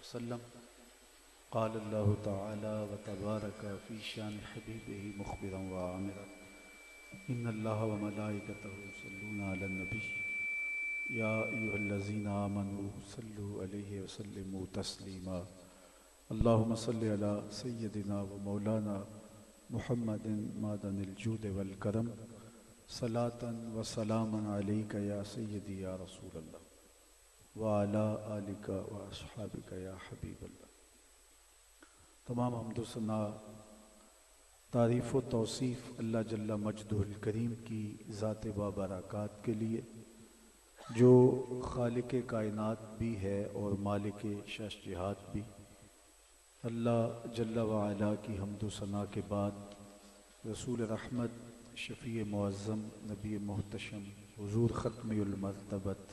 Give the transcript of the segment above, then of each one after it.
وسلم قال اللہ تعالی وتبارک فی شان حبیبہ مخبرا وعامرا ان اللہ وملائکتہ یصلون علی النبی یا ایھا الذین آمنوا صلوا علیہ وسلموا تسلیما اللہم صل علی سیدنا ومولانا محمد معدن الجود والکرم صلاة وسلاما علیک یا سیدی یا رسول اللہ وعلی آلک واصحابک یا حبیب اللہ۔ تمام حمد و ثنا، تعریف و توصیف اللہ جل مجدہ الکریم کی ذات بابرکات کے لیے، جو خالق کائنات بھی ہے اور مالک شش جہات بھی۔ اللہ جل وعلا کی حمد و ثنا کے بعد رسول رحمت، شفیع معظم، نبی محتشم، حضور ختم المرتبت،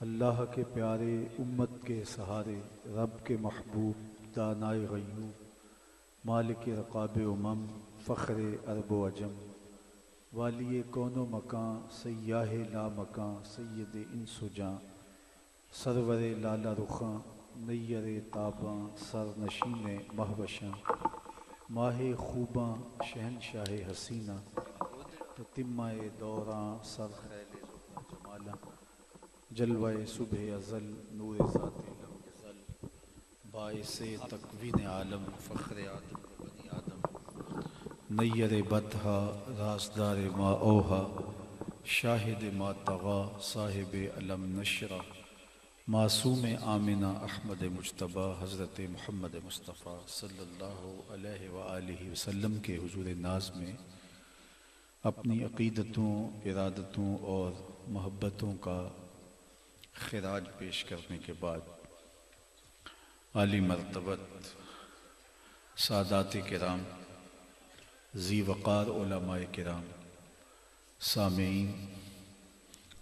اللہ کے پیارے، امت کے سہارے، رب کے محبوب، دانائے غیوب، مالک رقاب امم، فخر عرب و عجم، والی کون و مکان، سیاہ لا مکان، سید انس و جاں، سرور لالا رخاں، نیر تاباں، سر نشین مہوشاں، ماہ خوباں، شہنشاہ حسینہ، تتمہ دوراں، سر خیل جمالاں، جلوہ صبح ازل، نور ذات لم یزل، باعث تکوین عالم، فخر آدم و بنی آدم، نیر بدہا، رازدار ما اوہا، شاہد ما طغا، صاحب علم نشرہ، معصوم آمنہ احمد مجتبیٰ، حضرت محمد مصطفیٰ صلی اللہ علیہ وآلہ وسلم کے حضور ناز میں اپنی عقیدتوں، ارادتوں اور محبتوں کا خراج پیش کرنے کے بعد عالی مرتبت سادات کرام، ذی وقار علماء کرام، سامعین،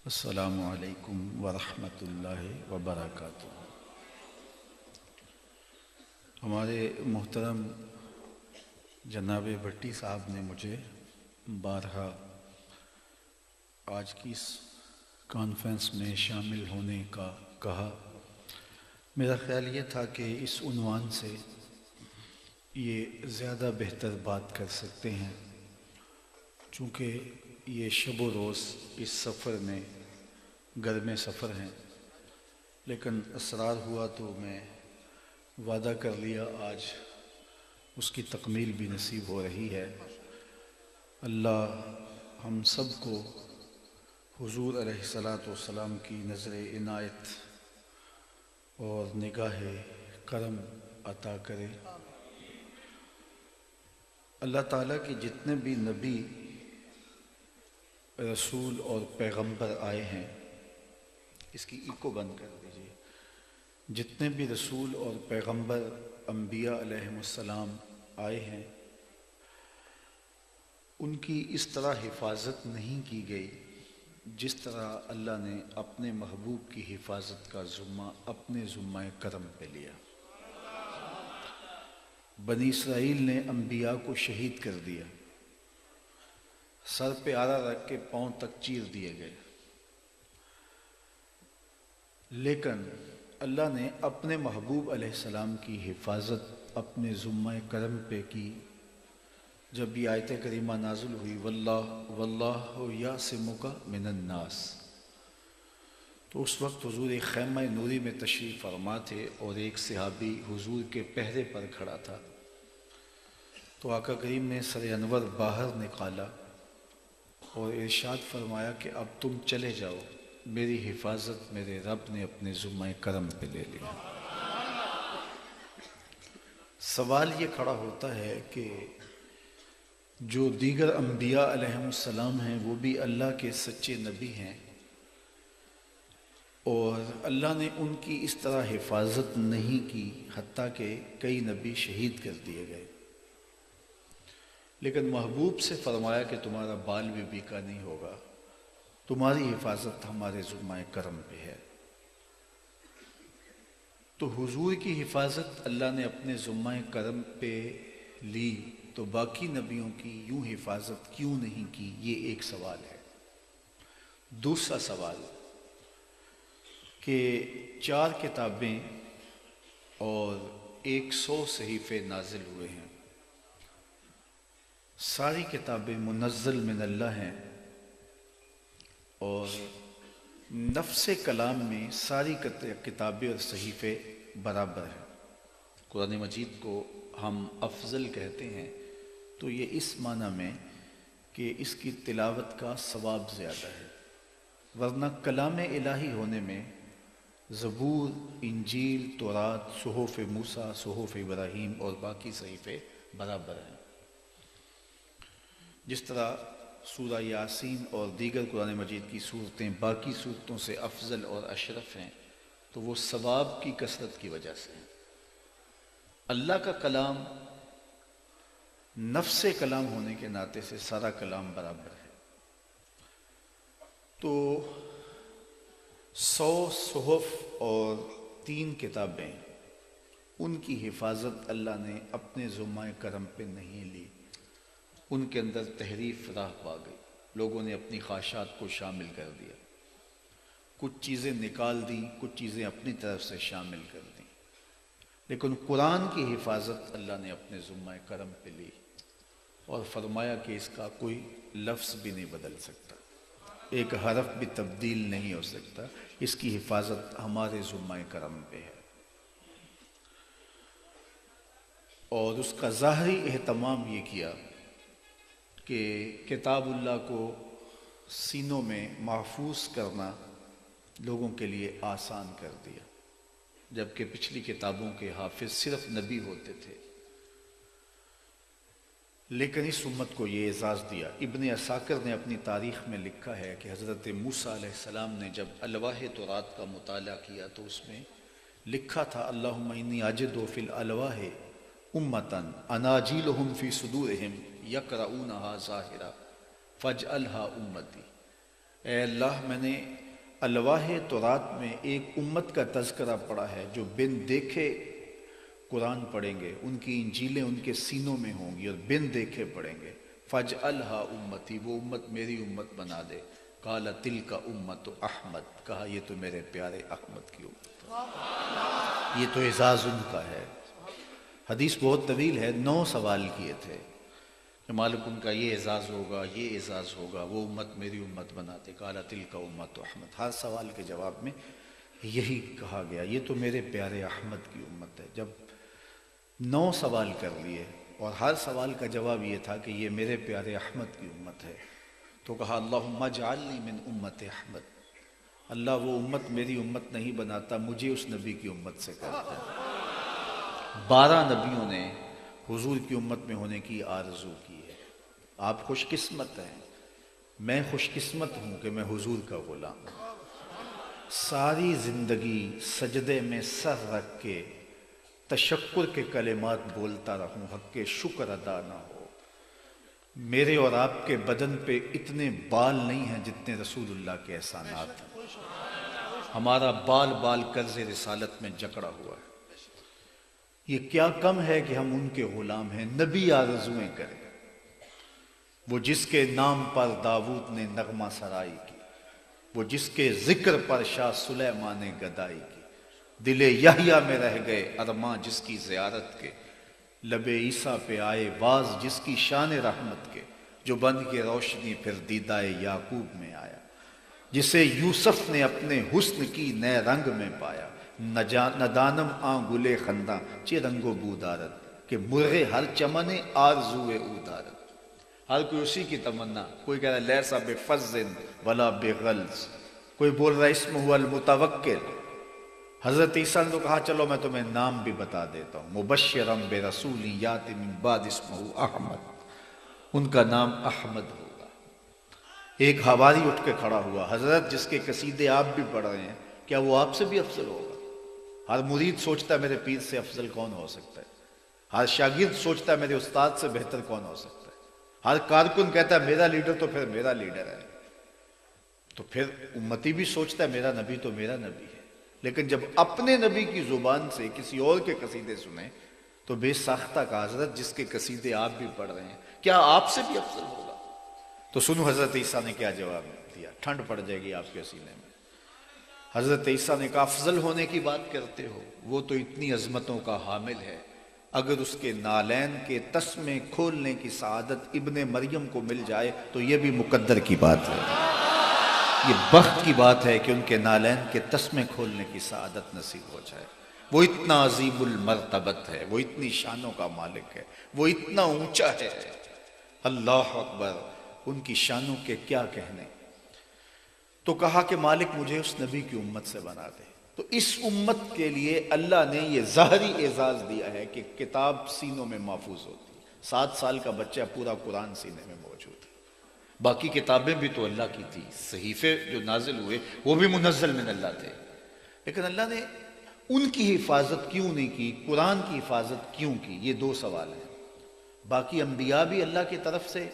السلام علیکم ورحمۃ اللہ وبرکاتہ۔ ہمارے محترم جناب بھٹی صاحب نے مجھے بارہا آج کی اس کانفرنس میں شامل ہونے کا کہا۔ میرا خیال یہ تھا کہ اس عنوان سے یہ زیادہ بہتر بات کر سکتے ہیں، چونکہ یہ شب و روز اس سفر میں گرم سفر ہیں، لیکن اصرار ہوا تو میں وعدہ کر لیا آج اس کی تکمیل بھی نصیب ہو رہی ہے۔ اللہ ہم سب کو حضور علیہ الصلاۃ والسلام کی نظر عنایت اور نگاہ کرم عطا کرے۔ اللہ تعالیٰ کے جتنے بھی نبی، رسول اور پیغمبر آئے ہیں، اس کی ایکو بند کر دیجیے، جتنے بھی رسول اور پیغمبر، انبیاء علیہم السلام آئے ہیں، ان کی اس طرح حفاظت نہیں کی گئی جس طرح اللہ نے اپنے محبوب کی حفاظت کا ذمہ اپنے ذمہ کرم پہ لیا۔ بنی اسرائیل نے انبیاء کو شہید کر دیا، سر پہ آرا رکھ کے پاؤں تک چیر دیے گئے، لیکن اللہ نے اپنے محبوب علیہ السلام کی حفاظت اپنے ذمہ کرم پہ کی۔ جب یہ آیت کریمہ نازل ہوئی، واللہ یعصمک من الناس، تو اس وقت حضور ایک خیمہ نوری میں تشریف فرما تھے اور ایک صحابی حضور کے پہرے پر کھڑا تھا۔ تو آقا کریم نے سر انور باہر نکالا اور ارشاد فرمایا کہ اب تم چلے جاؤ، میری حفاظت میرے رب نے اپنے ذمہ کرم پہ لے لیا۔ سوال یہ کھڑا ہوتا ہے کہ جو دیگر انبیاء علیہم السلام ہیں وہ بھی اللہ کے سچے نبی ہیں، اور اللہ نے ان کی اس طرح حفاظت نہیں کی، حتیٰ کہ کئی نبی شہید کر دیے گئے، لیکن محبوب سے فرمایا کہ تمہارا بال بھی بیکا نہیں ہوگا، تمہاری حفاظت ہمارے ذمہ کرم پہ ہے۔ تو حضور کی حفاظت اللہ نے اپنے ذمہ کرم پہ لی، تو باقی نبیوں کی یوں حفاظت کیوں نہیں کی؟ یہ ایک سوال ہے۔ دوسرا سوال کہ 4 کتابیں اور 100 صحیفے نازل ہوئے ہیں۔ ساری کتابیں منزل من اللہ ہیں، اور نفس کلام میں ساری کتابیں اور صحیفے برابر ہیں۔ قرآن مجید کو ہم افضل کہتے ہیں تو یہ اس معنی میں کہ اس کی تلاوت کا ثواب زیادہ ہے، ورنہ کلام الہی ہونے میں زبور، انجیل، تورات، صحف موسیٰ، صحف ابراہیم اور باقی صحیفے برابر ہیں۔ جس طرح سورہ یاسین اور دیگر قرآن مجید کی صورتیں باقی صورتوں سے افضل اور اشرف ہیں، تو وہ ثواب کی کثرت کی وجہ سے ہیں۔ اللہ کا کلام نفس کلام ہونے کے ناطے سے سارا کلام برابر ہے۔ تو 100 صحف اور 3 کتابیں، ان کی حفاظت اللہ نے اپنے ذمہ کرم پہ نہیں لی، ان کے اندر تحریف راہ پا گئی، لوگوں نے اپنی خواہشات کو شامل کر دیا، کچھ چیزیں نکال دیں، کچھ چیزیں اپنی طرف سے شامل کر دیں، لیکن قرآن کی حفاظت اللہ نے اپنے ذمہ کرم پہ لی اور فرمایا کہ اس کا کوئی لفظ بھی نہیں بدل سکتا، ایک حرف بھی تبدیل نہیں ہو سکتا، اس کی حفاظت ہمارے ذمہ کرم پہ ہے۔ اور اس کا ظاہری اہتمام یہ کیا کہ کتاب اللہ کو سینوں میں محفوظ کرنا لوگوں کے لیے آسان کر دیا، جبکہ پچھلی کتابوں کے حافظ صرف نبی ہوتے تھے، لیکن اس امت کو یہ اعزاز دیا۔ ابن عساکر نے اپنی تاریخ میں لکھا ہے کہ حضرت موسیٰ علیہ السلام نے جب الواح تورات کا مطالعہ کیا تو اس میں لکھا تھا اللہم انی اجد فی الالواح امتاً اناجیلہم فی صدورہم یقرؤونہا ظاہرا فاجعلہا امتی۔ اے اللہ، میں نے الواح تورات میں ایک امت کا تذکرہ پڑھا ہے جو بن دیکھے قرآن پڑھیں گے، ان کی انجیلیں ان کے سینوں میں ہوں گی اور بن دیکھے پڑھیں گے، فاجعلہا امتی، وہ امت میری امت بنا دے۔ قال تلک امت احمد، کہا یہ تو میرے پیارے احمد کی امت ہے، یہ تو اعزاز ان کا ہے۔ حدیث بہت طویل ہے، 9 سوال کیے تھے کہ مالک ان کا یہ اعزاز ہوگا، یہ اعزاز ہوگا، وہ امت میری امت بناتے، قال تلک امت احمد۔ ہر سوال کے جواب میں یہی کہا گیا، یہ تو میرے پیارے احمد کی امت ہے۔ جب 9 سوال کر لیے اور ہر سوال کا جواب یہ تھا کہ یہ میرے پیارے احمد کی امت ہے، تو کہا اللہم اجعلنی من امت احمد، اللہ وہ امت میری امت نہیں بناتا، مجھے اس نبی کی امت سے کرتا ہے۔ 12 نبیوں نے حضور کی امت میں ہونے کی آرزو کی ہے۔ آپ خوش قسمت ہیں، میں خوش قسمت ہوں کہ میں حضور کا غلام ہوں۔ ساری زندگی سجدے میں سر رکھ کے تشکر کے کلمات بولتا رہوں، حق کے شکر ادا نہ ہو۔ میرے اور آپ کے بدن پہ اتنے بال نہیں ہیں جتنے رسول اللہ کے احسانات ہیں، ہمارا بال بال قرض رسالت میں جکڑا ہوا ہے۔ یہ کیا کم ہے کہ ہم ان کے غلام ہیں۔ نبی آرزویں کریں، وہ جس کے نام پر داؤد نے نغمہ سرائی کی، وہ جس کے ذکر پر شاہ سلیمان نے گدائی کی، دل یحییٰ میں رہ گئے ارماں جس کی زیارت کے، لب عیسیٰ پہ آئے واز جس کی شان رحمت کے، جو بن کے روشنی پھر دیدہ یعقوب میں آیا، جسے یوسف نے اپنے حسن کی نئے رنگ میں پایا، ندانم آں گلے خنداں چے رنگ و بو دارد، کہ مرغے ہر چمن آرزوئے او دارد۔ ہر کوئی اسی کی تمنا، کوئی کہہ رہا ہے لیسا بفظ ولا بغلظ، کوئی بول رہا ہے اسمہ هو المتوکل۔ حضرت عیسیٰ نے تو کہا چلو میں تمہیں نام بھی بتا دیتا ہوں، مبشرم برسول یاتی من بعد اسمہ احمد، ان کا نام احمد ہوگا۔ ایک حواری اٹھ کے کھڑا ہوا، حضرت جس کے قصیدے آپ بھی پڑھ رہے ہیں کیا وہ آپ سے بھی افضل ہوگا؟ ہر مرید سوچتا ہے میرے پیر سے افضل کون ہو سکتا ہے، ہر شاگرد سوچتا ہے میرے استاد سے بہتر کون ہو سکتا ہے، ہر کارکن کہتا ہے میرا لیڈر تو پھر میرا لیڈر ہے، تو پھر امتی بھی سوچتا ہے میرا نبی تو میرا نبی ہے۔ لیکن جب اپنے نبی کی زبان سے کسی اور کے قصیدے سنیں تو بے ساختہ کا حضرت جس کے قصیدے آپ بھی پڑھ رہے ہیں کیا آپ سے بھی افضل ہوگا؟ تو سنو حضرت عیسیٰ نے کیا جواب دیا، ٹھنڈ پڑ جائے گی آپ کے سینے میں۔ حضرت عیسیٰ نے کہا افضل ہونے کی بات کرتے ہو، وہ تو اتنی عظمتوں کا حامل ہے، اگر اس کے نالین کے تسمے کھولنے کی سعادت ابن مریم کو مل جائے تو یہ بھی مقدر کی بات ہے، یہ بخت کی بات ہے کہ ان کے نالین کے تسمے کھولنے کی سعادت نصیب ہو جائے۔ وہ اتنا عظیم المرتبت ہے، وہ اتنی شانوں کا مالک ہے، وہ اتنا اونچا ہے، اللہ اکبر، ان کی شانوں کے کیا کہنے۔ تو کہا کہ مالک مجھے اس نبی کی امت سے بنا دے۔ تو اس امت کے لیے اللہ نے یہ ظاہری اعزاز دیا ہے کہ کتاب سینوں میں محفوظ ہوتی ہے، 7 سال کا بچہ پورا قرآن سینے میں موجود ہے۔ باقی کتابیں بھی تو اللہ کی تھی، صحیفے جو نازل ہوئے وہ بھی منزل من اللہ تھے، لیکن اللہ نے ان کی حفاظت کیوں نہیں کی، قرآن کی حفاظت کیوں کی؟ یہ 2 سوال ہیں۔ باقی انبیاء بھی اللہ کی طرف سے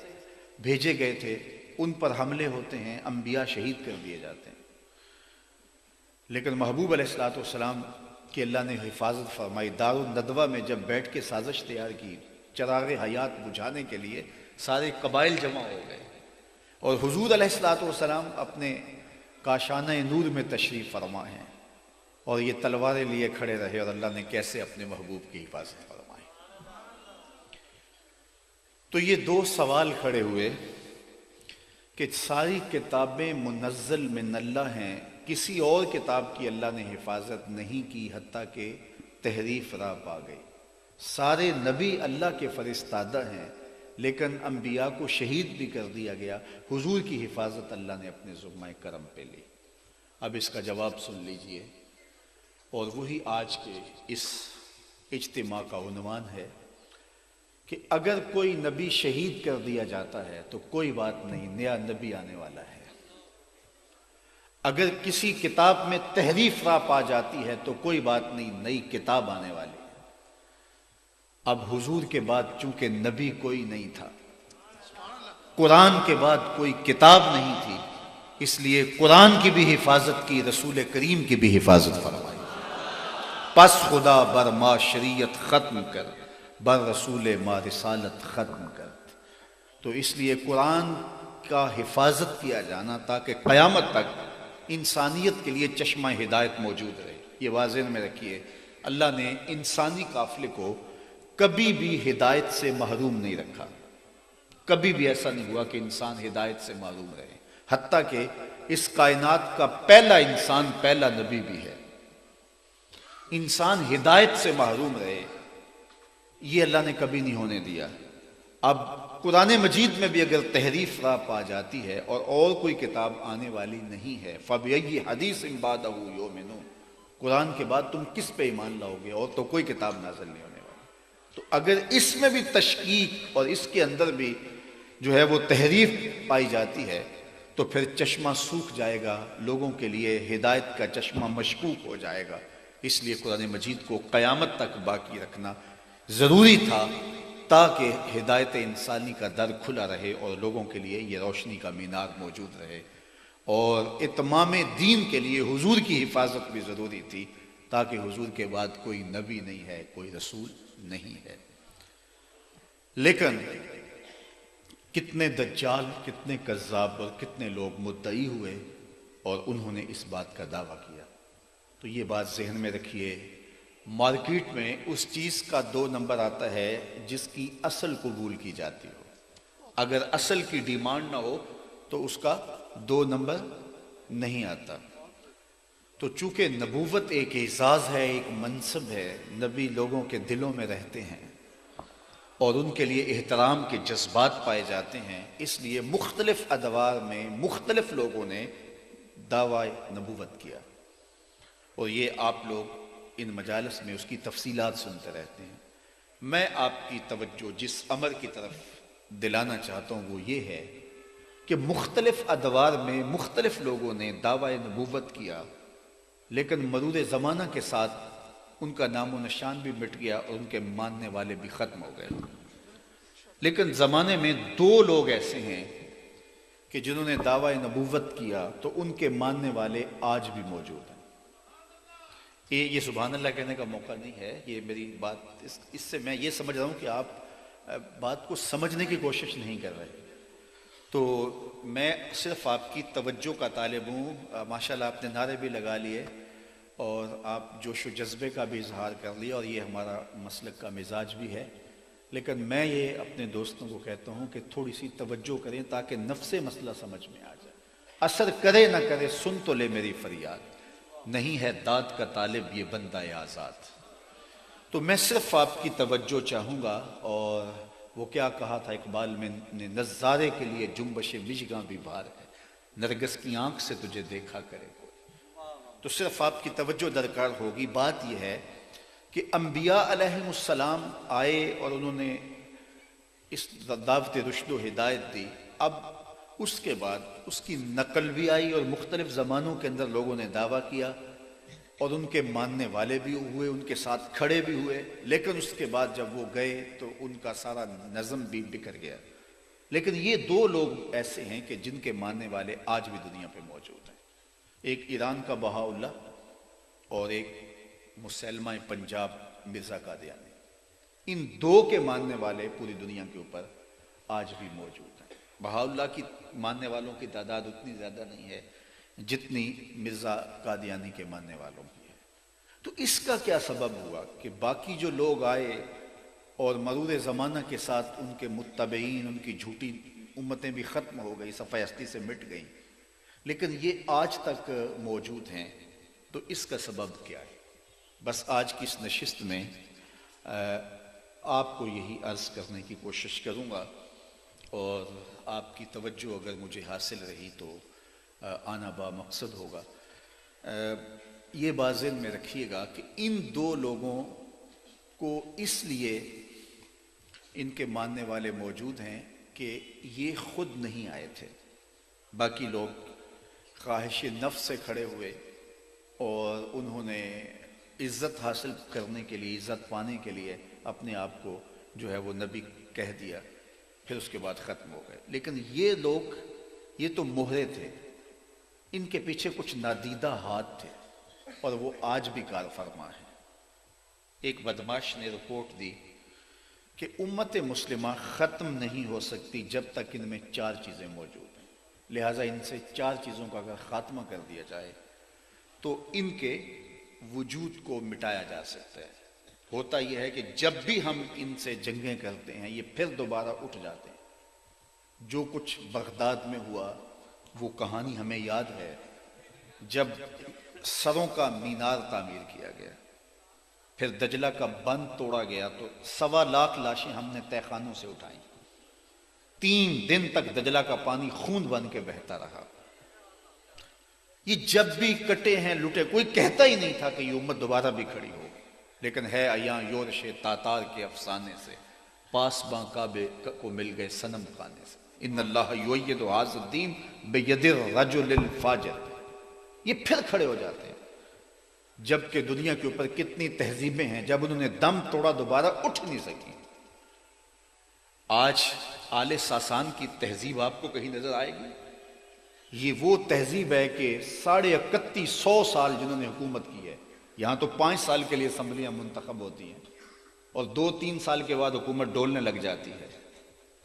بھیجے گئے تھے، ان پر حملے ہوتے ہیں، انبیاء شہید کر دیے جاتے ہیں، لیکن محبوب علیہ السلام کی اللہ نے حفاظت فرمائی۔ دار الندوہ میں جب بیٹھ کے سازش تیار کی چراغ حیات بجھانے کے لیے، سارے قبائل جمع ہو گئے اور حضور علیہ السلام اپنے کاشانہ نور میں تشریف فرما ہیں اور یہ تلواریں لیے کھڑے رہے، اور اللہ نے کیسے اپنے محبوب کی حفاظت فرمائی۔ تو یہ 2 سوال کھڑے ہوئے کہ ساری کتابیں منزل من اللہ ہیں، کسی اور کتاب کی اللہ نے حفاظت نہیں کی، حتیٰ کہ تحریف راہ پا گئی۔ سارے نبی اللہ کے فرستادہ ہیں، لیکن انبیاء کو شہید بھی کر دیا گیا، حضور کی حفاظت اللہ نے اپنے ذمہ کرم پہ لی۔ اب اس کا جواب سن لیجئے، اور وہی آج کے اس اجتماع کا عنوان ہے کہ اگر کوئی نبی شہید کر دیا جاتا ہے تو کوئی بات نہیں، نیا نبی آنے والا ہے۔ اگر کسی کتاب میں تحریف راہ پا جاتی ہے تو کوئی بات نہیں، نئی کتاب آنے والی ہے۔ اب حضور کے بعد چونکہ نبی کوئی نہیں تھا، قرآن کے بعد کوئی کتاب نہیں تھی، اس لیے قرآن کی بھی حفاظت کی، رسول کریم کی بھی حفاظت فرمائی۔ پس خدا بر ما شریعت ختم کر، بر رسول ما رسالت ختم کر۔ تو اس لیے قرآن کا حفاظت کیا جانا تاکہ قیامت تک انسانیت کے لیے چشمہ ہدایت موجود رہے۔ یہ واضح میں رکھیے، اللہ نے انسانی قافلے کو کبھی بھی ہدایت سے محروم نہیں رکھا، کبھی بھی ایسا نہیں ہوا کہ انسان ہدایت سے محروم رہے، حتیٰ کہ اس کائنات کا پہلا انسان، پہلا نبی بھی ہے، انسان ہدایت سے محروم رہے، یہ اللہ نے کبھی نہیں ہونے دیا۔ اب قرآن مجید میں بھی اگر تحریف راہ پا جاتی ہے اور کوئی کتاب آنے والی نہیں ہے، فَبِأَيِّ حَدِيثٍ بَعْدَهُ يُؤْمِنُونَ، قرآن کے بعد تم کس پہ ایمان لاؤ گے، اور تو کوئی کتاب نازل نہیں ہونے والی۔ تو اگر اس میں بھی تشکیک اور اس کے اندر بھی جو ہے وہ تحریف پائی جاتی ہے تو پھر چشمہ سوکھ جائے گا، لوگوں کے لیے ہدایت کا چشمہ مشکوک ہو جائے گا۔ اس لیے قرآن مجید کو قیامت تک باقی رکھنا ضروری تھا تاکہ ہدایت انسانی کا در کھلا رہے اور لوگوں کے لیے یہ روشنی کا مینار موجود رہے، اور اتمام دین کے لیے حضور کی حفاظت بھی ضروری تھی تاکہ حضور کے بعد کوئی نبی نہیں ہے، کوئی رسول نہیں ہے۔ لیکن کتنے دجال، کتنے کذاب اور کتنے لوگ مدعی ہوئے اور انہوں نے اس بات کا دعویٰ کیا۔ تو یہ بات ذہن میں رکھیے، مارکیٹ میں اس چیز کا 2 نمبر آتا ہے جس کی اصل قبول کی جاتی ہو، اگر اصل کی ڈیمانڈ نہ ہو تو اس کا 2 نمبر نہیں آتا۔ تو چونکہ نبوت ایک اعزاز ہے، ایک منصب ہے، نبی لوگوں کے دلوں میں رہتے ہیں اور ان کے لیے احترام کے جذبات پائے جاتے ہیں، اس لیے مختلف ادوار میں مختلف لوگوں نے دعویٰ نبوت کیا، اور یہ آپ لوگ ان مجالس میں اس کی تفصیلات سنتے رہتے ہیں۔ میں آپ کی توجہ جس امر کی طرف دلانا چاہتا ہوں وہ یہ ہے کہ مختلف ادوار میں مختلف لوگوں نے دعویٰ نبوت کیا، لیکن مرور زمانہ کے ساتھ ان کا نام و نشان بھی مٹ گیا اور ان کے ماننے والے بھی ختم ہو گئے۔ لیکن زمانے میں 2 لوگ ایسے ہیں کہ جنہوں نے دعویٰ نبوت کیا تو ان کے ماننے والے آج بھی موجود ہیں۔ یہ سبحان اللہ کہنے کا موقع نہیں ہے، یہ میری بات اس سے میں یہ سمجھ رہا ہوں کہ آپ بات کو سمجھنے کی کوشش نہیں کر رہے۔ تو میں صرف آپ کی توجہ کا طالب ہوں. ماشاءاللہ آپ نے نعرے بھی لگا لیے اور آپ جوش و جذبے کا بھی اظہار کر لیا، اور یہ ہمارا مسلک کا مزاج بھی ہے. لیکن میں یہ اپنے دوستوں کو کہتا ہوں کہ تھوڑی سی توجہ کریں تاکہ نفس مسئلہ سمجھ میں آ جائے. اثر کرے نہ کرے سن تو لے میری فریاد، نہیں ہے داد کا طالب یہ بندہ آزاد. تو میں صرف آپ کی توجہ چاہوں گا. اور وہ کیا کہا تھا اقبال میں نے، نظارے کے لیے جنبش مژگاں بھی بھار ہے، نرگس کی آنکھ سے تجھے دیکھا کرے کوئی. تو صرف آپ کی توجہ درکار ہوگی. بات یہ ہے کہ انبیاء علیہم السلام آئے اور انہوں نے اس دعوت رشد و ہدایت دی. اب اس کے بعد اس کی نقل بھی آئی اور مختلف زمانوں کے اندر لوگوں نے دعویٰ کیا اور ان کے ماننے والے بھی ہوئے، ان کے ساتھ کھڑے بھی ہوئے. لیکن اس کے بعد جب وہ گئے تو ان کا سارا نظم بھی بکھر گیا. لیکن یہ دو لوگ ایسے ہیں کہ جن کے ماننے والے آج بھی دنیا پہ موجود ہیں. ایک ایران کا بہاءاللہ اور ایک مسلمہ پنجاب مرزا قادیانی. ان دو کے ماننے والے پوری دنیا کے اوپر آج بھی موجود ہیں. بہاءاللہ کی ماننے والوں کی تعداد اتنی زیادہ نہیں ہے جتنی مرزا قادیانی کے ماننے والوں کی ہے. تو اس کا کیا سبب ہوا کہ باقی جو لوگ آئے اور مرور زمانہ کے ساتھ ان کے متبعین، ان کی جھوٹی امتیں بھی ختم ہو گئی، صفحہ ہستی سے مٹ گئیں، لیکن یہ آج تک موجود ہیں. تو اس کا سبب کیا ہے؟ بس آج کی اس نشست میں آپ کو یہی عرض کرنے کی کوشش کروں گا، اور آپ کی توجہ اگر مجھے حاصل رہی تو آنا با مقصد ہوگا. یہ بات ذہن میں رکھیے گا کہ ان دو لوگوں کو اس لیے ان کے ماننے والے موجود ہیں کہ یہ خود نہیں آئے تھے. باقی لوگ خواہش نفس سے کھڑے ہوئے اور انہوں نے عزت حاصل کرنے کے لیے، عزت پانے کے لیے اپنے آپ کو جو ہے وہ نبی کہہ دیا، پھر اس کے بعد ختم ہو گئے. لیکن یہ لوگ، یہ تو مہرے تھے، ان کے پیچھے کچھ نادیدہ ہاتھ تھے اور وہ آج بھی کار فرما ہے. ایک بدماش نے رپورٹ دی کہ امت مسلمہ ختم نہیں ہو سکتی جب تک ان میں چار چیزیں موجود ہیں. لہٰذا ان سے چار چیزوں کا اگر خاتمہ کر دیا جائے تو ان کے وجود کو مٹایا جا سکتا ہے. ہوتا یہ ہے کہ جب بھی ہم ان سے جنگیں کرتے ہیں یہ پھر دوبارہ اٹھ جاتے ہیں. جو کچھ بغداد میں ہوا وہ کہانی ہمیں یاد ہے، جب سروں کا مینار تعمیر کیا گیا، پھر دجلہ کا بند توڑا گیا تو 1.25 لاشیں ہم نے تہہ خانوں سے اٹھائیں. 3 دن تک دجلہ کا پانی خون بن کے بہتا رہا. یہ جب بھی کٹے ہیں، لٹے، کوئی کہتا ہی نہیں تھا کہ یہ امت دوبارہ بھی کھڑی ہو. لیکن ہے ایاں یورش تاتار کے افسانے سے، پاسباں کعبے کو مل گئے صنم خانے سے. ان اللہ یؤید ھذا الدین بید الرجل الفاجر. یہ پھر کھڑے ہو جاتے ہیں. جبکہ دنیا کے اوپر کتنی تہذیبیں ہیں، جب انہوں نے دم توڑا دوبارہ اٹھ نہیں سکی. آج آل ساسان کی تہذیب آپ کو کہیں نظر آئے گی؟ یہ وہ تہذیب ہے کہ 3150 سال جنہوں نے حکومت کی ہے. یہاں تو 5 سال کے لیے اسمبلیاں منتخب ہوتی ہیں اور 2-3 سال کے بعد حکومت ڈولنے لگ جاتی ہے.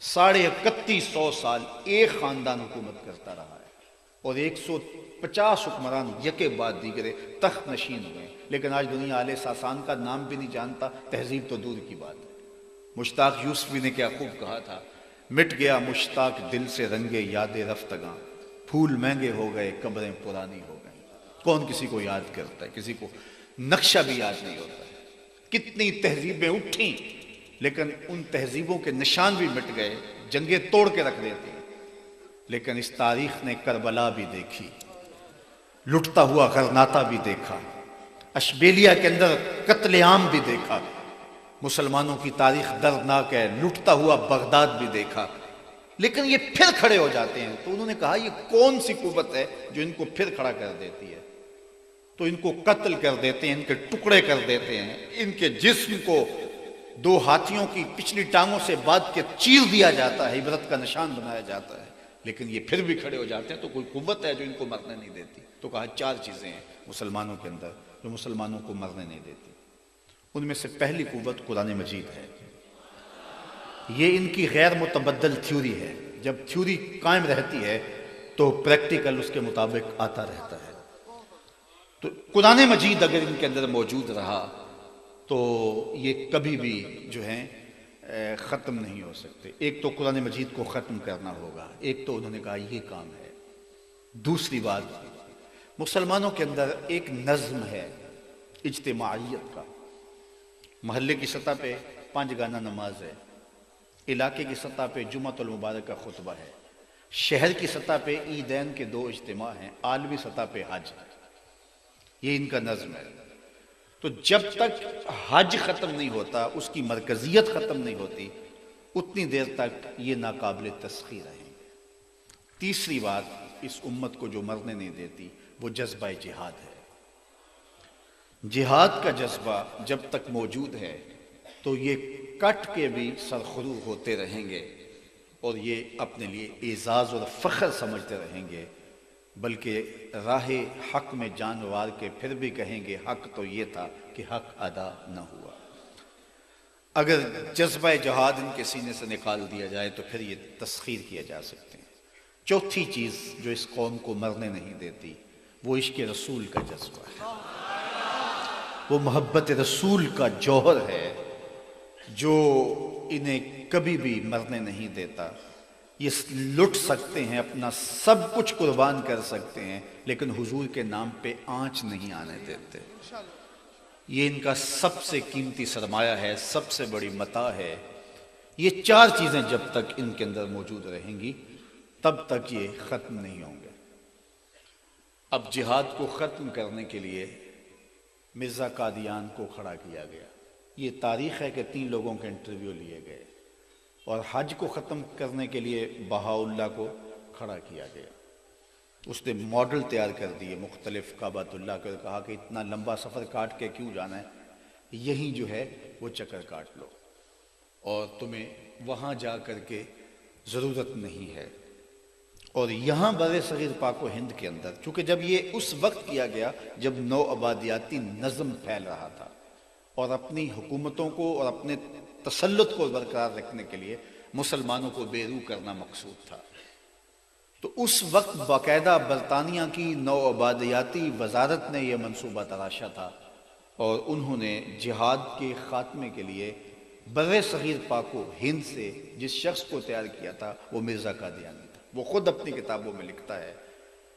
3150 سال ایک خاندان حکومت کرتا رہا ہے اور 150 حکمران یکے بعد دیگرے تخت نشین ہوئے. لیکن آج دنیا آل ساسان کا نام بھی نہیں جانتا، تہذیب تو دور کی بات ہے. مشتاق یوسفی نے کیا خوب کہا تھا، مٹ گیا مشتاق دل سے رنگے یاد رفتگاں، پھول مہنگے ہو گئے قبریں پرانی ہو گئیں. کون کسی کو یاد کرتا ہے؟ کسی کو نقشہ بھی یاد نہیں ہوتا ہے. کتنی تہذیبیں اٹھیں لیکن ان تہذیبوں کے نشان بھی مٹ گئے، جنگیں توڑ کے رکھ دیتی ہیں. لیکن اس تاریخ نے کربلا بھی دیکھی، لٹتا ہوا غرناطہ بھی دیکھا، اشبیلیہ کے اندر قتل عام بھی دیکھا. مسلمانوں کی تاریخ دردناک ہے، لٹتا ہوا بغداد بھی دیکھا. لیکن یہ پھر کھڑے ہو جاتے ہیں. تو انہوں نے کہا یہ کون سی قوت ہے جو ان کو پھر کھڑا کر دیتی ہے؟ تو ان کو قتل کر دیتے ہیں، ان کے ٹکڑے کر دیتے ہیں، ان کے جسم کو 2 ہاتھیوں کی پچھلی ٹانگوں سے باندھ کے چیر دیا جاتا ہے، عبرت کا نشان بنایا جاتا ہے. لیکن یہ پھر بھی کھڑے ہو جاتے ہیں. تو کوئی قوت ہے جو ان کو مرنے نہیں دیتی؟ تو کہا 4 چیزیں ہیں مسلمانوں کے اندر جو مسلمانوں کو مرنے نہیں دیتی. ان میں سے پہلی قوت قرآن مجید ہے. یہ ان کی غیر متبدل تھیوری ہے. جب تھیوری قائم رہتی ہے تو پریکٹیکل اس کے مطابق آتا رہتا ہے. تو قرآن مجید اگر ان کے اندر موجود رہا تو یہ کبھی بھی جو ہیں ختم نہیں ہو سکتے. ایک تو قرآن مجید کو ختم کرنا ہوگا، ایک تو انہوں نے کہا یہ کام ہے. دوسری بات، مسلمانوں کے اندر ایک نظم ہے اجتماعیت کا. محلے کی سطح پہ 5 گانا نماز ہے، علاقے کی سطح پہ جمعۃ المبارک کا خطبہ ہے، شہر کی سطح پہ عیدین کے 2 اجتماع ہیں، عالمی سطح پہ حج ہے. یہ ان کا نظم ہے. تو جب تک حج ختم نہیں ہوتا، اس کی مرکزیت ختم نہیں ہوتی، اتنی دیر تک یہ ناقابل تسخیر رہیں گے. تیسری بات اس امت کو جو مرنے نہیں دیتی وہ جذبہ جہاد ہے. جہاد کا جذبہ جب تک موجود ہے تو یہ کٹ کے بھی سرخرو ہوتے رہیں گے اور یہ اپنے لیے اعزاز اور فخر سمجھتے رہیں گے، بلکہ راہ حق میں جان وار کے پھر بھی کہیں گے حق تو یہ تھا کہ حق ادا نہ ہوا. اگر جذبہ جہاد ان کے سینے سے نکال دیا جائے تو پھر یہ تسخیر کیا جا سکتے ہیں. چوتھی چیز جو اس قوم کو مرنے نہیں دیتی وہ عشق رسول کا جذبہ ہے، وہ محبت رسول کا جوہر ہے جو انہیں کبھی بھی مرنے نہیں دیتا. یہ لٹ سکتے ہیں، اپنا سب کچھ قربان کر سکتے ہیں، لیکن حضور کے نام پہ آنچ نہیں آنے دیتے. یہ ان کا سب سے قیمتی سرمایہ ہے، سب سے بڑی متاع ہے. یہ 4 چیزیں جب تک ان کے اندر موجود رہیں گی تب تک یہ ختم نہیں ہوں گے. اب جہاد کو ختم کرنے کے لیے مرزا قادیان کو کھڑا کیا گیا. یہ تاریخ ہے کہ 3 لوگوں کے انٹرویو لیے گئے، اور حج کو ختم کرنے کے لیے بہاءاللہ کو کھڑا کیا گیا. اس نے ماڈل تیار کر دیے مختلف کعبۃ اللہ کو، کہا کہ اتنا لمبا سفر کاٹ کے کیوں جانا ہے، یہیں جو ہے وہ چکر کاٹ لو، اور تمہیں وہاں جا کر کے ضرورت نہیں ہے. اور یہاں بر صغیر پاک و ہند کے اندر، چونکہ جب یہ اس وقت کیا گیا جب نو آبادیاتی نظم پھیل رہا تھا اور اپنی حکومتوں کو اور اپنے تسلط کو برقرار رکھنے کے لیے مسلمانوں کو بے روح کرنا مقصود تھا، تو اس وقت باقاعدہ برطانیہ کی نو آبادیاتی وزارت نے یہ منصوبہ تراشا تھا، اور انہوں نے جہاد کے خاتمے کے لیے بر صغیر پاک و ہند سے جس شخص کو تیار کیا تھا وہ مرزا قادیانی تھا. وہ خود اپنی کتابوں میں لکھتا ہے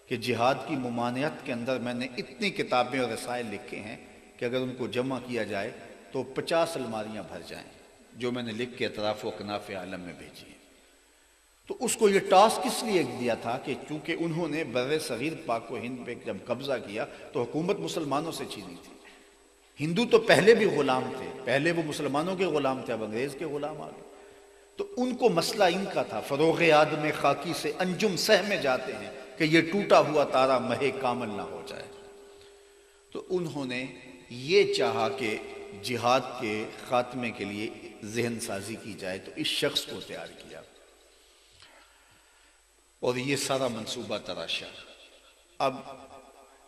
کہ جہاد کی ممانعت کے اندر میں نے اتنی کتابیں اور رسائل لکھے ہیں کہ اگر ان کو جمع کیا جائے تو 50 الماریاں بھر جائیں، جو میں نے لکھ کے اطراف و اکناف عالم میں بھیجی ہیں. تو اس کو یہ ٹاسک اس لیے دیا تھا کہ چونکہ انہوں نے بر صغیر پاک و ہند پہ جب قبضہ کیا تو حکومت مسلمانوں سے چھینی تھی. ہندو تو پہلے بھی غلام تھے، پہلے وہ مسلمانوں کے غلام تھے، اب انگریز کے غلام آ گئے. تو ان کو مسئلہ ان کا تھا، فروغ آدم خاکی سے انجم سہ میں جاتے ہیں کہ یہ ٹوٹا ہوا تارا مہے کامل نہ ہو جائے. تو انہوں نے یہ چاہا کہ جہاد کے خاتمے کے لیے ذہن سازی کی جائے، تو اس شخص کو تیار کیا اور یہ سارا منصوبہ تراشا. اب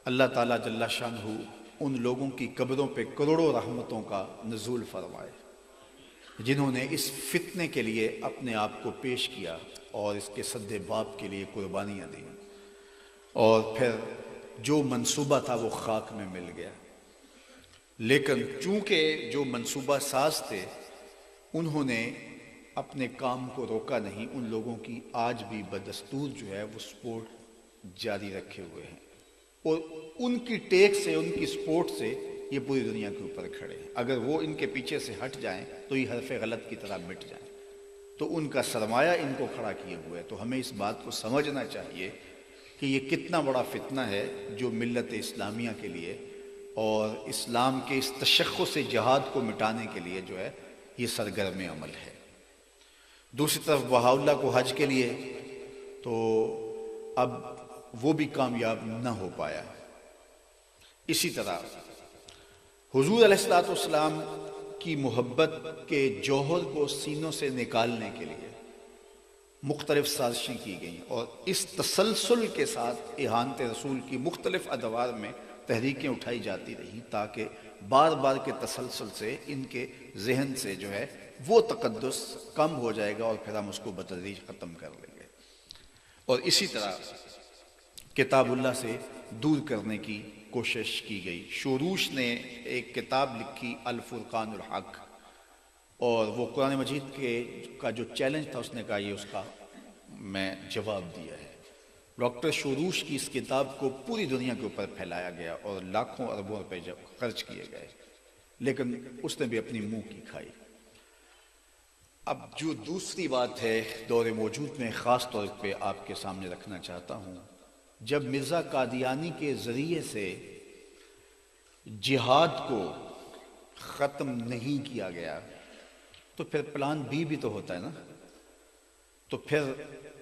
اللہ تعالیٰ جل شانہ ان لوگوں کی قبروں پہ کروڑوں رحمتوں کا نزول فرمائے جنہوں نے اس فتنے کے لیے اپنے آپ کو پیش کیا اور اس کے سد باب کے لیے قربانیاں دیں، اور پھر جو منصوبہ تھا وہ خاک میں مل گیا. لیکن چونکہ جو منصوبہ ساز تھے انہوں نے اپنے کام کو روکا نہیں. ان لوگوں کی آج بھی بدستور جو ہے وہ سپورٹ جاری رکھے ہوئے ہیں، اور ان کی ٹیک سے، ان کی سپورٹ سے یہ پوری دنیا کے اوپر کھڑے ہیں. اگر وہ ان کے پیچھے سے ہٹ جائیں تو یہ حرف غلط کی طرح مٹ جائیں. تو ان کا سرمایہ ان کو کھڑا کیے ہوئے. تو ہمیں اس بات کو سمجھنا چاہیے کہ یہ کتنا بڑا فتنہ ہے جو ملت اسلامیہ کے لیے اور اسلام کے اس تشخص جہاد کو مٹانے کے لیے جو ہے یہ سرگرم عمل ہے. دوسری طرف بہاءاللہ کو حج کے لیے تو اب وہ بھی کامیاب نہ ہو پایا. اسی طرح حضور علیہ السلام کی محبت کے جوہر کو سینوں سے نکالنے کے لیے مختلف سازشیں کی گئیں، اور اس تسلسل کے ساتھ احانت رسول کی مختلف ادوار میں تحریکیں اٹھائی جاتی رہیں تاکہ بار بار کے تسلسل سے ان کے ذہن سے جو ہے وہ تقدس کم ہو جائے گا اور پھر ہم اس کو بتدریج ختم کر لیں گے. اور اسی طرح کتاب اللہ سے دور کرنے کی کوشش کی گئی۔ شوروش نے ایک کتاب لکھی الفرقان الحق، اور وہ قرآن مجید کا جو چیلنج تھا اس نے کہا یہ اس کا میں جواب دیا ہے۔ ڈاکٹر شوروش کی اس کتاب کو پوری دنیا کے اوپر پھیلایا گیا اور لاکھوں اربوں روپے خرچ کیے گئے، لیکن اس نے بھی اپنی منہ کی کھائی۔ اب جو دوسری بات ہے دور موجود میں خاص طور پہ آپ کے سامنے رکھنا چاہتا ہوں، جب مرزا قادیانی کے ذریعے سے جہاد کو ختم نہیں کیا گیا تو پھر پلان بی بھی تو ہوتا ہے نا۔ تو پھر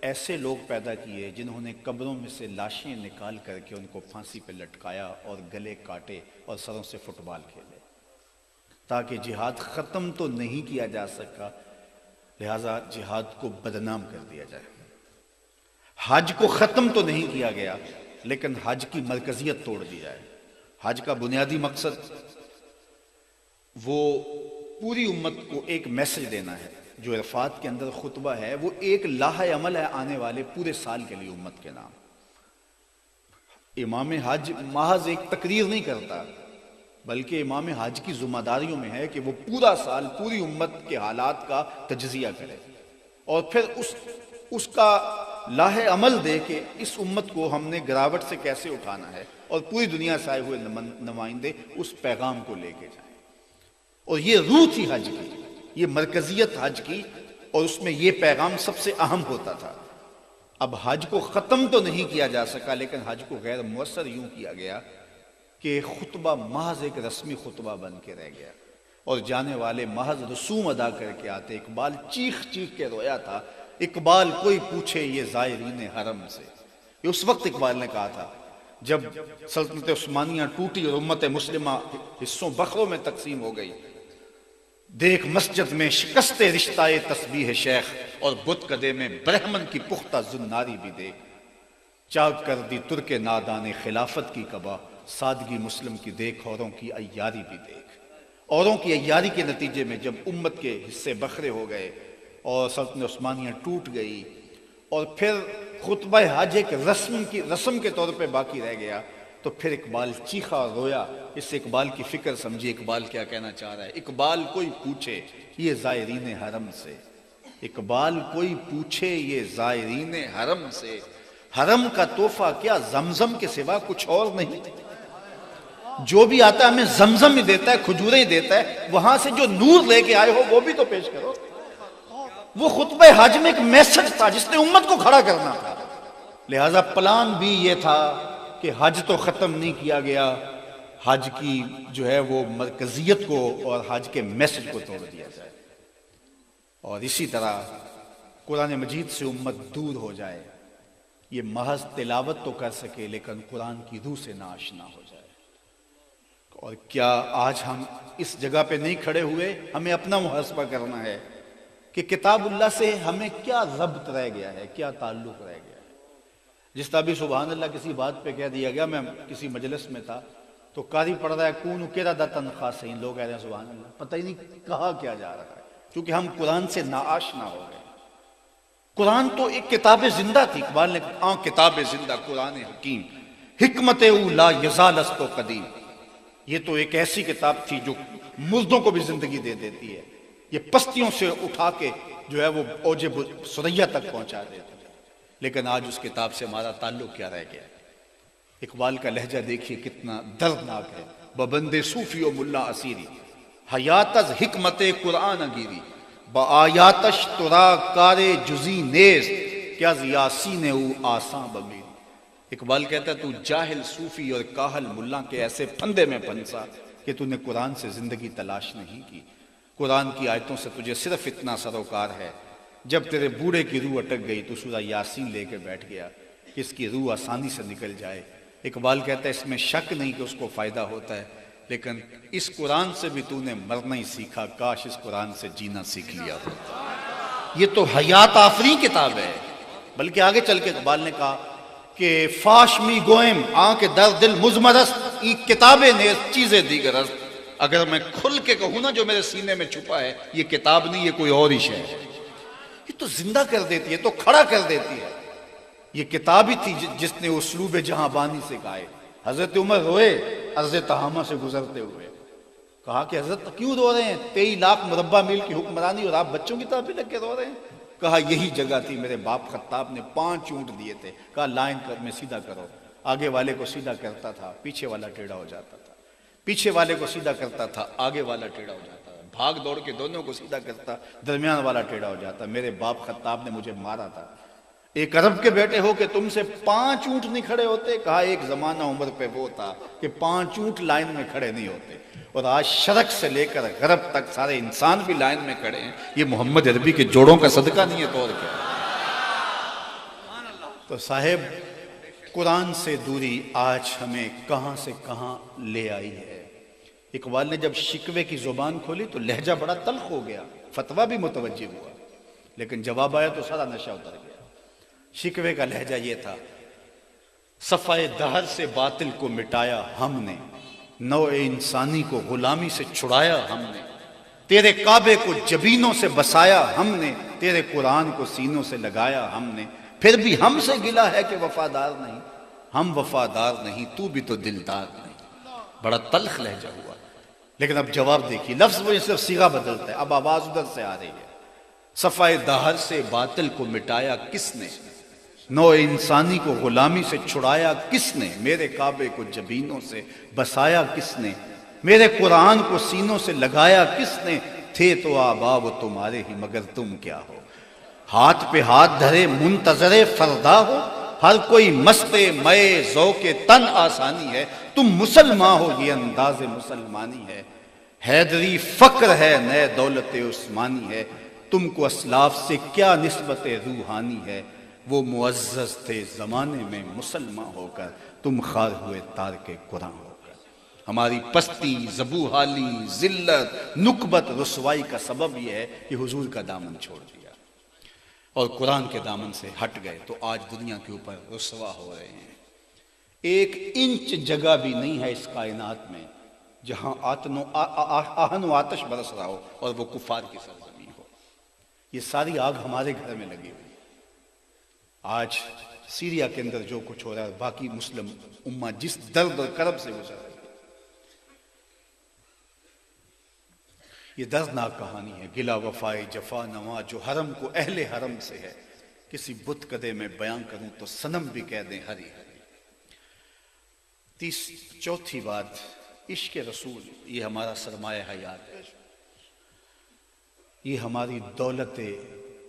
ایسے لوگ پیدا کیے جنہوں نے قبروں میں سے لاشیں نکال کر کے ان کو پھانسی پہ لٹکایا اور گلے کاٹے اور سروں سے فٹ بال کھیلے، تاکہ جہاد ختم تو نہیں کیا جا سکا، لہٰذا جہاد کو بدنام کر دیا جائے۔ حج کو ختم تو نہیں کیا گیا، لیکن حج کی مرکزیت توڑ دی جائے۔ حج کا بنیادی مقصد وہ پوری امت کو ایک میسج دینا ہے۔ جو عرفات کے اندر خطبہ ہے وہ ایک لاہ عمل ہے آنے والے پورے سال کے لیے امت کے نام۔ امام حج محض ایک تقریر نہیں کرتا، بلکہ امام حج کی ذمہ داریوں میں ہے کہ وہ پورا سال پوری امت کے حالات کا تجزیہ کرے اور پھر اس کا لاہ عمل دے کہ اس امت کو ہم نے گراوٹ سے کیسے اٹھانا ہے، اور پوری دنیا سے آئے ہوئے نمائندے اس پیغام کو لے کے جائیں۔ اور یہ روح تھی حج کی، یہ مرکزیت حج کی، اور اس میں یہ پیغام سب سے اہم ہوتا تھا۔ اب حج کو ختم تو نہیں کیا جا سکا، لیکن حج کو غیر مؤثر یوں کیا گیا کہ خطبہ محض ایک رسمی خطبہ بن کے رہ گیا، اور جانے والے محض رسوم ادا کر کے آتے۔ اقبال چیخ چیخ کے رویا تھا، اقبال کوئی پوچھے یہ زائرین حرم سے۔ یہ اس وقت اقبال نے کہا تھا جب سلطنت عثمانیہ ٹوٹی اور امت مسلمہ حصوں بخروں میں تقسیم ہو گئی۔ دیکھ مسجد میں شکست رشتہ تسبیح شیخ، اور بت کدے میں برہمن کی پختہ زناری بھی دیکھ۔ چاک کر دی ترک نادان خلافت کی قبا، سادگی مسلم کی دیکھ اوروں کی عیاری بھی دیکھ۔ اوروں کی عیاری کے نتیجے میں جب امت کے حصے بکھرے ہو گئے اور سلطنت عثمانیہ ٹوٹ گئی، اور پھر خطبہ حج ایک رسم کے طور پہ باقی رہ گیا، تو پھر اقبال چیخا اور رویا۔ اس سے اقبال کی فکر سمجھے اقبال کیا کہنا چاہ رہا ہے۔ اقبال کوئی پوچھے یہ زائرین حرم سے، اقبال کوئی پوچھے یہ زائرین حرم سے، حرم کا تحفہ کیا زمزم کے سوا کچھ اور نہیں۔ جو بھی آتا ہے ہمیں زمزم ہی دیتا ہے، کھجوریں ہی دیتا ہے، وہاں سے جو نور لے کے آئے ہو وہ بھی تو پیش کرو۔ وہ خطبہ حج میں ایک میسج تھا جس نے امت کو کھڑا کرنا تھا، لہٰذا پلان بھی یہ تھا کہ حج تو ختم نہیں کیا گیا، حج کی جو ہے وہ مرکزیت کو اور حج کے میسج کو توڑ دیا جائے، اور اسی طرح قرآن مجید سے امت دور ہو جائے، یہ محض تلاوت تو کر سکے لیکن قرآن کی روح سے ناآشنا ہو جائے۔ اور کیا آج ہم اس جگہ پہ نہیں کھڑے ہوئے؟ ہمیں اپنا محاسبہ کرنا ہے کہ کتاب اللہ سے ہمیں کیا ربط رہ گیا ہے، کیا تعلق رہ گیا ہے۔ جس طرح بھی سبحان اللہ کسی بات پہ کہہ دیا گیا، میں کسی مجلس میں تھا تو قاری پڑھ رہا ہے کون قردۃ خاسئین، لوگ کہہ رہے ہیں سبحان اللہ، پتہ ہی نہیں کہا کیا جا رہا ہے، کیونکہ ہم قرآن سے ناآشنا ہو گئے۔ قرآن تو ایک کتاب زندہ تھی، اقبال نے کہا کتاب زندہ قرآن حکیم، حکمت او لا یزال است و قدیم۔ یہ تو ایک ایسی کتاب تھی جو مردوں کو بھی زندگی دے دیتی ہے، یہ پستیوں سے اٹھا کے جو ہے وہ اوج ثریا تک پہنچا دیتی ہے۔ لیکن آج اس کتاب سے ہمارا تعلق کیا رہ گیا ہے؟ اقبال کا لہجہ دیکھیے کتنا دردناک ہے۔ ببند صوفی و ملا اسیری، حیات از حکمت قرآن گیری، با آیاتش ترا کار جزی نیست، کیا یاسین او آساں بمیر۔ اقبال کہتا ہے تو جاہل صوفی اور کاہل ملا کے ایسے پھندے میں پھنسا کہ تو نے قرآن سے زندگی تلاش نہیں کی۔ قرآن کی آیتوں سے تجھے صرف اتنا سروکار ہے، جب تیرے بوڑھے کی روح اٹک گئی تو سورہ یاسین لے کے بیٹھ گیا کہ اس کی روح آسانی سے نکل جائے۔ اقبال کہتا ہے اس میں شک نہیں کہ اس کو فائدہ ہوتا ہے، لیکن اس قرآن سے بھی تو نے مرنا ہی سیکھا، کاش اس قرآن سے جینا سیکھ لیا ہوتا۔ یہ تو حیات آفری کتاب ہے۔ بلکہ آگے چل کے اقبال نے کہا کہ فاش می گوئم آنکھ در دل مزمرست، ای کتابیں نے چیزیں دیگر است۔ اگر میں کھل کے کہوں نا جو میرے سینے میں چھپا ہے یہ کتاب نہیں، یہ کوئی اور ہی شے ہے۔ یہ تو زندہ کر دیتی ہے، تو کھڑا کر دیتی ہے۔ یہ کتاب ہی تھی جس نے اسلوب جہاں بانی سے گائے۔ حضرت عمر روئے ارض تہامہ سے گزرتے ہوئے، کہا کہ حضرت کیوں رو رہے ہیں؟ 23 لاکھ مربع میل کی حکمرانی اور آپ بچوں کی طرح بھی لگ کے رو رہے ہیں؟ کہا یہی جگہ تھی، میرے باپ خطاب نے 5 اونٹ دیے تھے، کہا لائن میں سیدھا کرو۔ آگے والے کو سیدھا کرتا تھا، پیچھے والا ٹیڑھا ہو جاتا تھا، پیچھے والے کو سیدھا کرتا تھا، آگے والا ٹیڑھا ہو جاتا تھا، بھاگ دوڑ کے دونوں کو سیدھا کرتا، درمیان والا ٹیڑھا ہو جاتا۔ میرے باپ خطاب نے مجھے مارا تھا، ایک عرب کے بیٹے ہو کہ تم سے 5 اونٹ نہیں کھڑے ہوتے؟ کہا ایک زمانہ عمر پہ وہ تھا کہ 5 اونٹ لائن میں کھڑے نہیں ہوتے، اور آج شرق سے لے کر غرب تک سارے انسان بھی لائن میں کھڑے ہیں۔ یہ محمد عربی کے جوڑوں کا صدقہ نہیں ہے تو اور کیا؟ تو صاحب قرآن سے دوری آج ہمیں کہاں سے کہاں لے آئی ہے۔ اقبال نے جب شکوے کی زبان کھولی تو لہجہ بڑا تلخ ہو گیا، فتویٰ بھی متوجہ ہوا، لیکن جواب آیا تو سارا نشہ اتر گیا۔ شکوے کا لہجہ یہ تھا، صفحہ دہر سے باطل کو مٹایا ہم نے، نوع انسانی کو غلامی سے چھڑایا ہم نے، تیرے کعبے کو جبینوں سے بسایا ہم نے، تیرے قرآن کو سینوں سے لگایا ہم نے، پھر بھی ہم سے گلا ہے کہ وفادار نہیں، ہم وفادار نہیں، تو بھی تو دلدار نہیں۔ بڑا تلخ لہجہ ہوا، لیکن اب جواب دیکھیے، لفظ وہ صرف صیغہ بدلتا ہے، اب آواز ادھر سے آ رہی ہے۔ صفحہ دہر سے باطل کو مٹایا کس نے، نوع انسانی کو غلامی سے چھڑایا کس نے، میرے کعبے کو جبینوں سے بسایا کس نے، میرے قرآن کو سینوں سے لگایا کس نے، تھے تو آبا وہ تمہارے ہی مگر تم کیا ہو، ہاتھ پہ ہاتھ دھرے منتظر فردا ہو، ہر کوئی مست مئے ذوق تن آسانی ہے، تم مسلمان ہو یہ انداز مسلمانی ہے، حیدری فقر ہے نئے دولت عثمانی ہے، تم کو اسلاف سے کیا نسبت روحانی ہے، وہ معزز تھے زمانے میں مسلمان ہو کر، تم خار ہوئے تارک قرآن ہو کر۔ ہماری پستی، زبوحالی، ذلت، نکبت، رسوائی کا سبب یہ ہے کہ حضور کا دامن چھوڑ دیا اور قرآن کے دامن سے ہٹ گئے، تو آج دنیا کے اوپر رسوا ہو رہے ہیں۔ 1 انچ جگہ بھی نہیں ہے اس کائنات میں جہاں آہن و آتش برس رہا ہو اور وہ کفار کی سرزمین ہو۔ یہ ساری آگ ہمارے گھر میں لگی ہوئی۔ آج سیریا کے اندر جو کچھ ہو رہا ہے، باقی مسلم امہ جس درد اور کرب سے گزر رہی ہے، یہ دردناک کہانی ہے۔ گلا وفائے جفا نوا جو حرم کو اہل حرم سے ہے، کسی بت کدے میں بیان کروں تو صنم بھی کہہ دیں ہری ہری۔ چوتھی بات، عشق رسول، یہ ہمارا سرمایہ حیات ہے، یہ ہماری دولت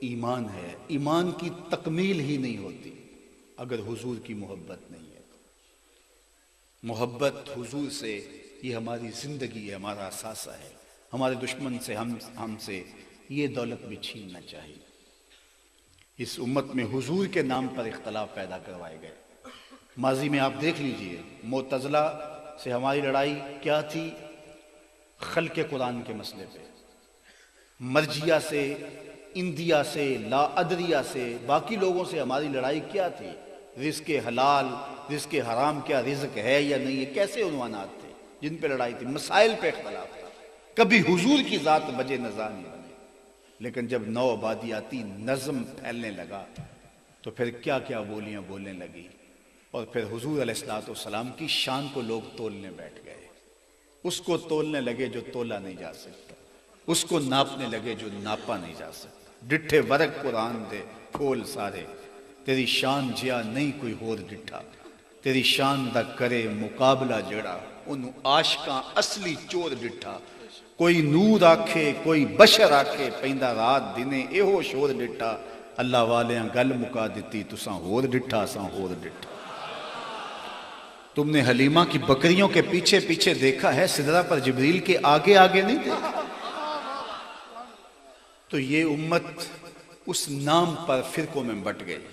ایمان ہے۔ ایمان کی تکمیل ہی نہیں ہوتی اگر حضور کی محبت نہیں ہے۔ محبت حضور سے یہ ہماری زندگی ہے، ہمارا اثاثہ ہے۔ ہمارے دشمن سے ہم سے یہ دولت بھی چھیننا چاہیے۔ اس امت میں حضور کے نام پر اختلاف پیدا کروائے گئے۔ ماضی میں آپ دیکھ لیجئے، معتزلہ سے ہماری لڑائی کیا تھی؟ خلق قرآن کے مسئلے پہ۔ مرجیہ سے، اندیا سے، لا ادریہ سے، باقی لوگوں سے ہماری لڑائی کیا تھی؟ رزق حلال، رزق حرام، کیا رزق ہے یا نہیں ہے، کیسے عنوانات تھے جن پہ لڑائی تھی؟ مسائل پہ اختلاف تھا۔ کبھی حضور کی ذات وجہ نظر نہیں بنی، لیکن جب نو آبادیاتی نظم پھیلنے لگا تو پھر کیا کیا بولیاں بولنے لگی، اور پھر حضور علیہ السلام کی شان کو لوگ تولنے بیٹھ گئے۔ اس کو تولنے لگے جو تولا نہیں جا سکتا، اس کو ناپنے لگے جو ناپا نہیں جا سکتا۔ ڈٹھے ورق قرآن دے پھول سارے، تیری شان جیا نہیں کوئی ہور ڈٹھا، تیری شان دا کرے مقابلہ جڑا، انہوں عاشقاں اصلی چور ڈٹھا، کوئی نور آکھے کوئی بشر آکھے، پیندہ رات دنے ایہو شور ڈٹھا، اللہ والیاں گل مکا دیتی تساں ہور ڈٹھا ساں ہور ڈٹھا۔ تم نے حلیمہ کی بکریوں کے پیچھے پیچھے دیکھا ہے، سدرہ پر جبریل کے آگے آگے نہیں دیکھا۔ تو یہ امت اس نام پر فرقوں میں بٹ گئی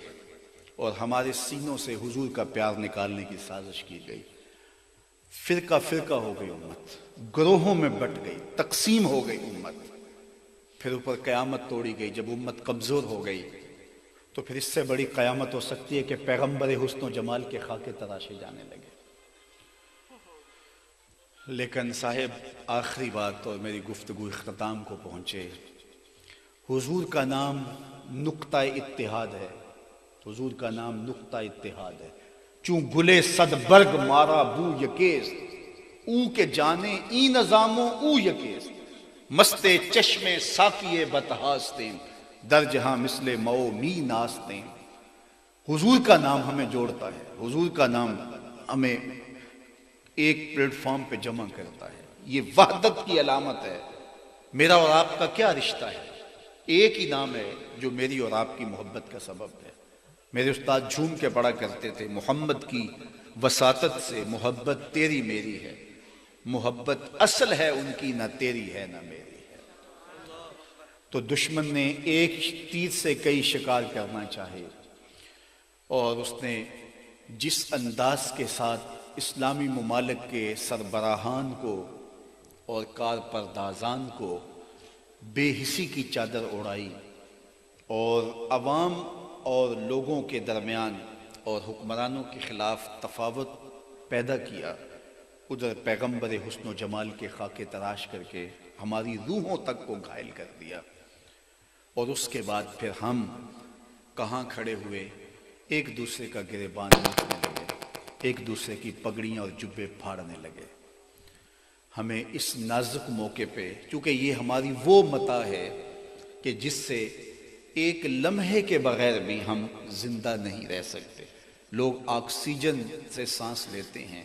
اور ہمارے سینوں سے حضور کا پیار نکالنے کی سازش کی گئی۔ فرقہ فرقہ ہو گئی امت، گروہوں میں بٹ گئی، تقسیم ہو گئی امت۔ پھر اوپر قیامت توڑی گئی۔ جب امت کمزور ہو گئی تو پھر اس سے بڑی قیامت ہو سکتی ہے کہ پیغمبر حسن و جمال کے خاکے تراشے جانے لگے۔ لیکن صاحب آخری بات، اور میری گفتگو اختتام کو پہنچے، حضور کا نام نقطہ اتحاد ہے۔ حضور کا نام نقطہ اتحاد ہے۔ چوں گلے صد برگ مارا بو یکیز، او کے جانے ای نظاموں او یکیز، مستے چشمے ساقیے بتہاستیں، در جہاں مثل مئو می ناستیں۔ حضور کا نام ہمیں جوڑتا ہے، حضور کا نام ہمیں ایک پلیٹ فارم پہ جمع کرتا ہے، یہ وحدت کی علامت ہے۔ میرا اور آپ کا کیا رشتہ ہے؟ ایک ہی نام ہے جو میری اور آپ کی محبت کا سبب ہے۔ میرے استاد جھوم کے پڑھا کرتے تھے، محمد کی وساطت سے محبت تیری میری ہے، محبت اصل ہے ان کی، نہ تیری ہے نہ میری ہے۔ تو دشمن نے ایک تیر سے کئی شکار کرنا چاہے، اور اس نے جس انداز کے ساتھ اسلامی ممالک کے سربراہان کو اور کارپردازان کو بے حسی کی چادر اڑائی اور عوام اور لوگوں کے درمیان اور حکمرانوں کے خلاف تفاوت پیدا کیا، ادھر پیغمبر حسن و جمال کے خاکے تراش کر کے ہماری روحوں تک کو گھائل کر دیا۔ اور اس کے بعد پھر ہم کہاں کھڑے ہوئے، ایک دوسرے کا گریبان نوچنے لگے، ایک دوسرے کی پگڑیاں اور جبے پھاڑنے لگے۔ ہمیں اس نازک موقع پہ، چونکہ یہ ہماری وہ متاع ہے کہ جس سے ایک لمحے کے بغیر بھی ہم زندہ نہیں رہ سکتے۔ لوگ آکسیجن سے سانس لیتے ہیں،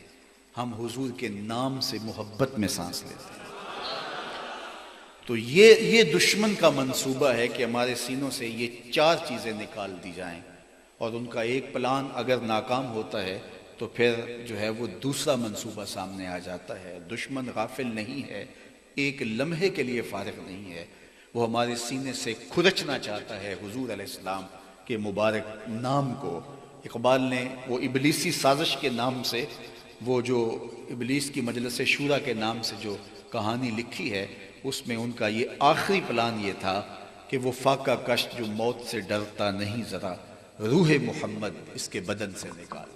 ہم حضور کے نام سے محبت میں سانس لیتے ہیں۔ تو یہ دشمن کا منصوبہ ہے کہ ہمارے سینوں سے یہ چار چیزیں نکال دی جائیں، اور ان کا ایک پلان اگر ناکام ہوتا ہے تو پھر جو ہے وہ دوسرا منصوبہ سامنے آ جاتا ہے۔ دشمن غافل نہیں ہے، ایک لمحے کے لیے فارغ نہیں ہے، وہ ہمارے سینے سے کھرچنا چاہتا ہے حضور علیہ السلام کے مبارک نام کو۔ اقبال نے وہ ابلیسی سازش کے نام سے، وہ جو ابلیس کی مجلس شورا کے نام سے جو کہانی لکھی ہے، اس میں ان کا یہ آخری پلان یہ تھا کہ وہ فاقہ کش جو موت سے ڈرتا نہیں ذرا، روح محمد اس کے بدن سے نکال۔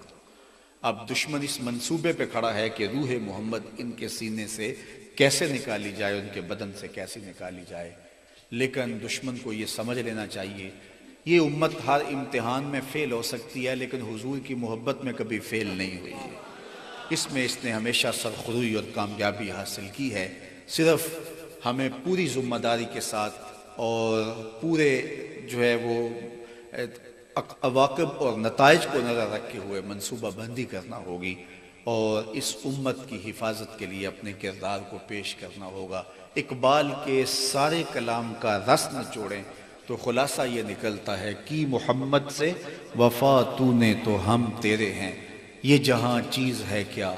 اب دشمن اس منصوبے پہ کھڑا ہے کہ روح محمد ان کے سینے سے کیسے نکالی جائے، ان کے بدن سے کیسے نکالی جائے۔ لیکن دشمن کو یہ سمجھ لینا چاہیے، یہ امت ہر امتحان میں فیل ہو سکتی ہے، لیکن حضور کی محبت میں کبھی فیل نہیں ہوئی ہے۔ اس میں اس نے ہمیشہ سرخروئی اور کامیابی حاصل کی ہے۔ صرف ہمیں پوری ذمہ داری کے ساتھ اور پورے جو ہے وہ عواقب اور نتائج کو نظر رکھے ہوئے منصوبہ بندی کرنا ہوگی، اور اس امت کی حفاظت کے لیے اپنے کردار کو پیش کرنا ہوگا۔ اقبال کے سارے کلام کا رس نچوڑیں تو خلاصہ یہ نکلتا ہے کہ محمد سے وفا تو نے تو ہم تیرے ہیں، یہ جہاں چیز ہے کیا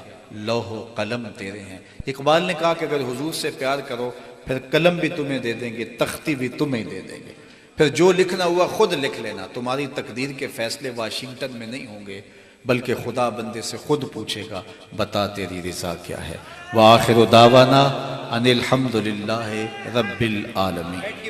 لوح و قلم تیرے ہیں۔ اقبال نے کہا کہ اگر حضور سے پیار کرو پھر قلم بھی تمہیں دے دیں گے، تختی بھی تمہیں دے دیں گے، پھر جو لکھنا ہوا خود لکھ لینا۔ تمہاری تقدیر کے فیصلے واشنگٹن میں نہیں ہوں گے، بلکہ خدا بندے سے خود پوچھے گا بتا تیری رضا کیا ہے۔ وآخر دعوانا ان الحمد للہ رب العالمین۔